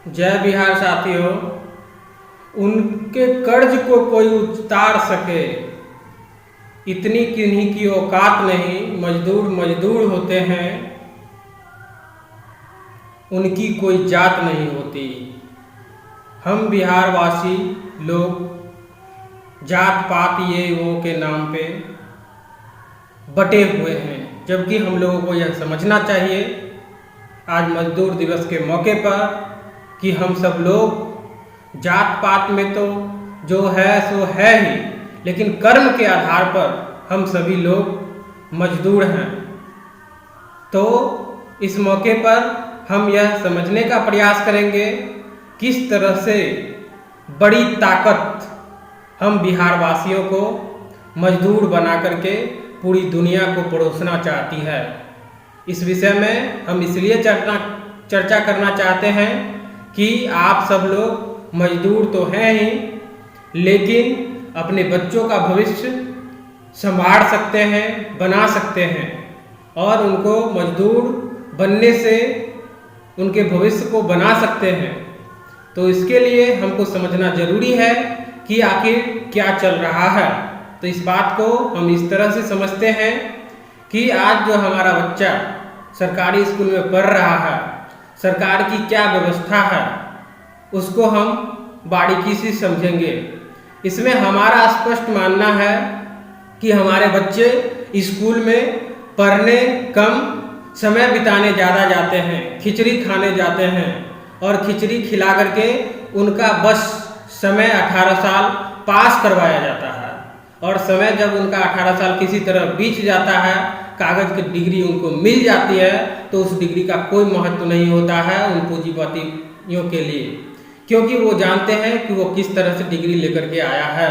जय बिहार साथियों। उनके कर्ज को कोई उतार सके इतनी किन्हीं की औकात नहीं। मजदूर मजदूर होते हैं, उनकी कोई जात नहीं होती। हम बिहारवासी लोग जात पात ये वो के नाम पे बटे हुए हैं, जबकि हम लोगों को यह समझना चाहिए आज मजदूर दिवस के मौके पर कि हम सब लोग जात पात में तो जो है सो है ही, लेकिन कर्म के आधार पर हम सभी लोग मजदूर हैं। तो इस मौके पर हम यह समझने का प्रयास करेंगे किस तरह से बड़ी ताकत हम बिहार वासियों को मजदूर बना करके पूरी दुनिया को परोसना चाहती है। इस विषय में हम इसलिए चर्चा करना चाहते हैं कि आप सब लोग मजदूर तो हैं ही, लेकिन अपने बच्चों का भविष्य संभाल सकते हैं, बना सकते हैं और उनको मजदूर बनने से उनके भविष्य को बना सकते हैं। तो इसके लिए हमको समझना जरूरी है कि आखिर क्या चल रहा है। तो इस बात को हम इस तरह से समझते हैं कि आज जो हमारा बच्चा सरकारी स्कूल में पढ़ रहा है, सरकार की क्या व्यवस्था है उसको हम बारीकी से समझेंगे। इसमें हमारा स्पष्ट मानना है कि हमारे बच्चे स्कूल में पढ़ने कम, समय बिताने ज़्यादा जाते हैं, खिचड़ी खाने जाते हैं और खिचड़ी खिला करके उनका बस समय 18 साल पास करवाया जाता है। और समय जब उनका 18 साल किसी तरह बीत जाता है, कागज़ की डिग्री उनको मिल जाती है, तो उस डिग्री का कोई महत्व नहीं होता है उन पूंजीपतियों के लिए, क्योंकि वो जानते हैं कि वो किस तरह से डिग्री लेकर के आया है,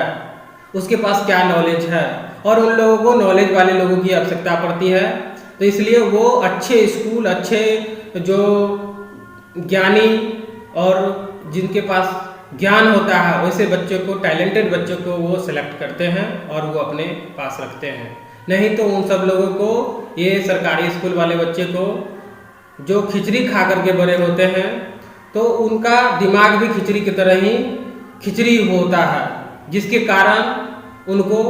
उसके पास क्या नॉलेज है और उन लोगों को नॉलेज वाले लोगों की आवश्यकता पड़ती है। तो इसलिए वो अच्छे स्कूल, अच्छे जो ज्ञानी और जिनके पास ज्ञान होता है वैसे बच्चों को, टैलेंटेड बच्चों को वो सिलेक्ट करते हैं और वो अपने पास रखते हैं। नहीं तो उन सब लोगों को, ये सरकारी स्कूल वाले बच्चे को जो खिचड़ी खा करके बड़े होते हैं, तो उनका दिमाग भी खिचड़ी की तरह ही खिचड़ी होता है, जिसके कारण उनको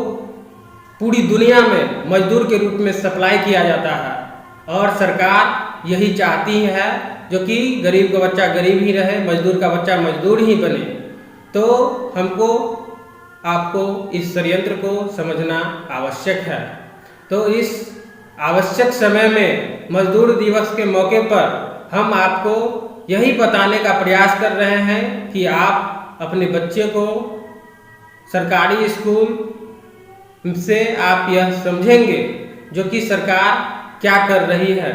पूरी दुनिया में मजदूर के रूप में सप्लाई किया जाता है। और सरकार यही चाहती है जो कि गरीब का बच्चा गरीब ही रहे, मजदूर का बच्चा मजदूर ही बने। तो हमको आपको इस षड्यंत्र को समझना आवश्यक है। तो इस आवश्यक समय में मजदूर दिवस के मौके पर हम आपको यही बताने का प्रयास कर रहे हैं कि आप अपने बच्चे को सरकारी स्कूल से आप यह समझेंगे जो कि सरकार क्या कर रही है।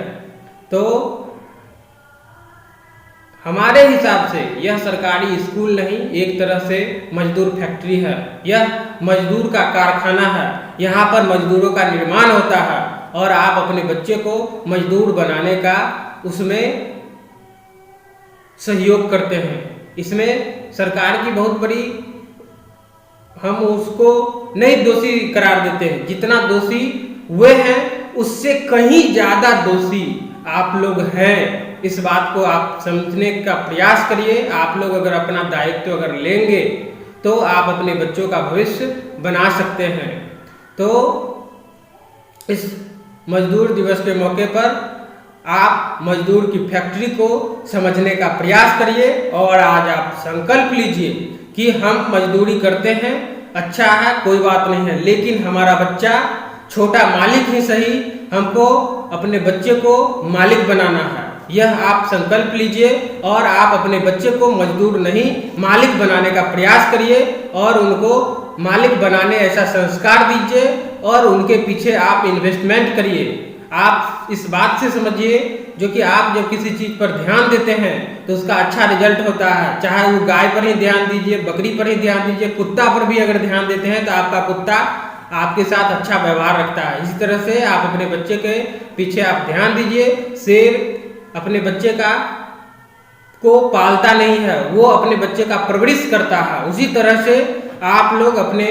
तो हमारे हिसाब से यह सरकारी स्कूल नहीं, एक तरह से मजदूर फैक्ट्री है। यह मजदूर का कारखाना है, यहाँ पर मजदूरों का निर्माण होता है और आप अपने बच्चे को मजदूर बनाने का उसमें सहयोग करते हैं। इसमें सरकार की बहुत बड़ी, हम उसको नहीं दोषी करार देते हैं, जितना दोषी वे हैं उससे कहीं ज़्यादा दोषी आप लोग हैं। इस बात को आप समझने का प्रयास करिए। आप लोग अगर अपना दायित्व अगर लेंगे तो आप अपने बच्चों का भविष्य बना सकते हैं। तो इस मजदूर दिवस के मौके पर आप मजदूर की फैक्ट्री को समझने का प्रयास करिए और आज आप संकल्प लीजिए कि हम मजदूरी करते हैं, अच्छा है, कोई बात नहीं है, लेकिन हमारा बच्चा छोटा मालिक ही सही, हमको अपने बच्चे को मालिक बनाना है। यह आप संकल्प लीजिए और आप अपने बच्चे को मजदूर नहीं मालिक बनाने का प्रयास करिए और उनको मालिक बनाने ऐसा संस्कार दीजिए और उनके पीछे आप इन्वेस्टमेंट करिए। आप इस बात से समझिए जो कि आप जब किसी चीज़ पर ध्यान देते हैं तो उसका अच्छा रिजल्ट होता है। चाहे वो गाय पर ही ध्यान दीजिए, बकरी पर ही ध्यान दीजिए, कुत्ता पर भी अगर ध्यान देते हैं तो आपका कुत्ता आपके साथ अच्छा व्यवहार रखता है। इसी तरह से आप अपने बच्चे के पीछे आप ध्यान दीजिए। शेर अपने बच्चे को पालता नहीं है, वो अपने बच्चे का परवरिश करता है। उसी तरह से आप लोग अपने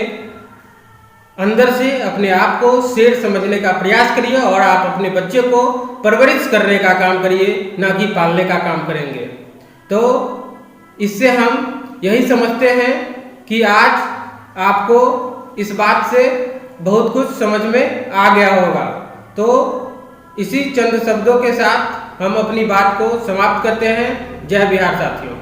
अंदर से अपने आप को शेर समझने का प्रयास करिए और आप अपने बच्चे को परवरिश करने का काम करिए, ना कि पालने का काम करेंगे। तो इससे हम यही समझते हैं कि आज आपको इस बात से बहुत कुछ समझ में आ गया होगा। तो इसी चंद शब्दों के साथ हम अपनी बात को समाप्त करते हैं। जय बिहार साथियों।